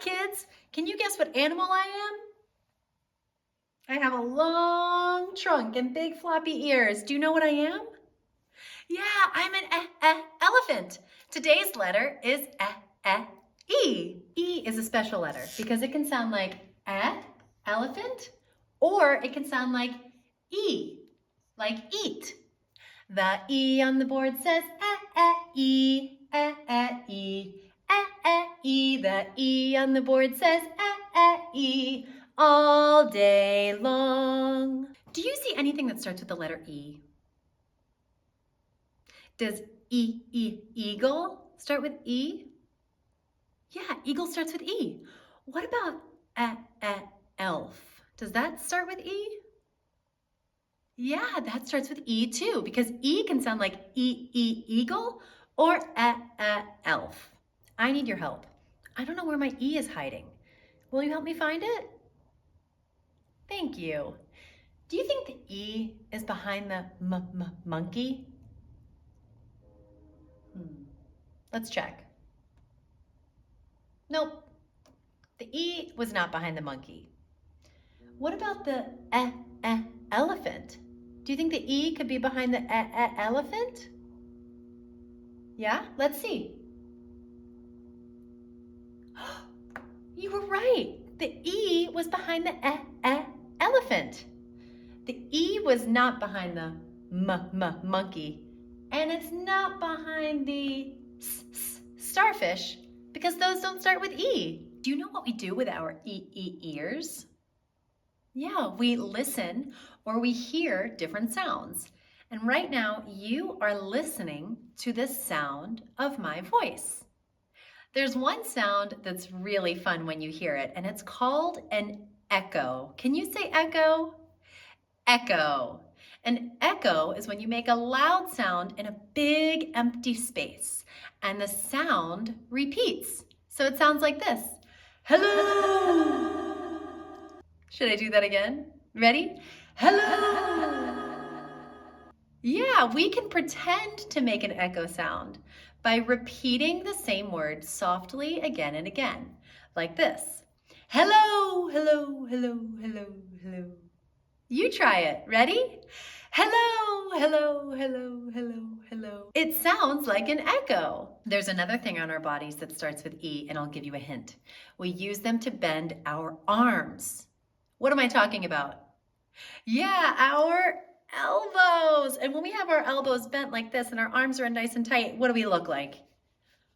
kids. Can you guess what animal I am? I have a long trunk and big floppy ears. Do you know what I am? Yeah, I'm an elephant. Today's letter is E. E is a special letter because it can sound like elephant, or it can sound like E, like eat. The E on the board says E, E, E. The E on the board says E all day long. Do you see anything that starts with the letter E? Does eagle start with E? Yeah, eagle starts with E. What about elf? Does that start with E? Yeah, that starts with E too, because E can sound like eagle or elf. I need your help. I don't know where my E is hiding. Will you help me find it? Thank you. Do you think the E is behind the monkey? Let's check. Nope. The E was not behind the monkey. What about the elephant? Do you think the E could be behind the elephant? Yeah, let's see. You were right. The E was behind the elephant. The E was not behind the monkey. And it's not behind the starfish because those don't start with E. Do you know what we do with our ears? Yeah, we listen or we hear different sounds. And right now you are listening to the sound of my voice. There's one sound that's really fun when you hear it, and it's called an echo. Can you say echo? Echo. An echo is when you make a loud sound in a big empty space, and the sound repeats. So it sounds like this. Hello! Should I do that again? Ready? Hello! Yeah, we can pretend to make an echo sound by repeating the same word softly again and again, like this. Hello, hello, hello, hello, hello. You try it. Ready? Hello, hello, hello, hello, hello. It sounds like an echo. There's another thing on our bodies that starts with E, and I'll give you a hint. We use them to bend our arms. What am I talking about? Yeah, our elbows. And when we have our elbows bent like this and our arms are nice and tight, what do we look like?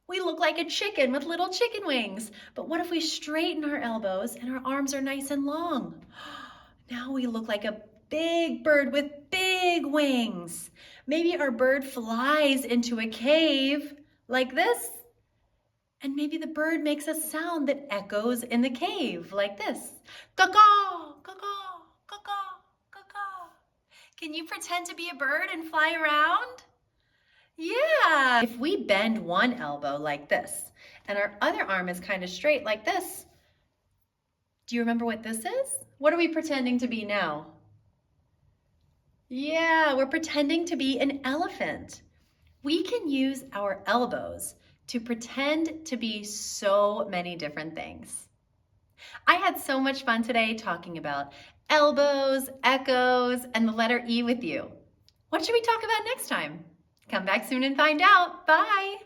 We look like a chicken with little chicken wings. But what if we straighten our elbows and our arms are nice and long? Now we look like a big bird with big wings. Maybe our bird flies into a cave like this. And maybe the bird makes a sound that echoes in the cave like this. Caw-caw, caw-caw, caw-caw, caw-caw. Can you pretend to be a bird and fly around? Yeah. If we bend one elbow like this and our other arm is kind of straight like this, do you remember what this is? What are we pretending to be now? Yeah, we're pretending to be an elephant. We can use our elbows to pretend to be so many different things. I had so much fun today talking about elbows, echoes, and the letter E with you. What should we talk about next time? Come back soon and find out. Bye.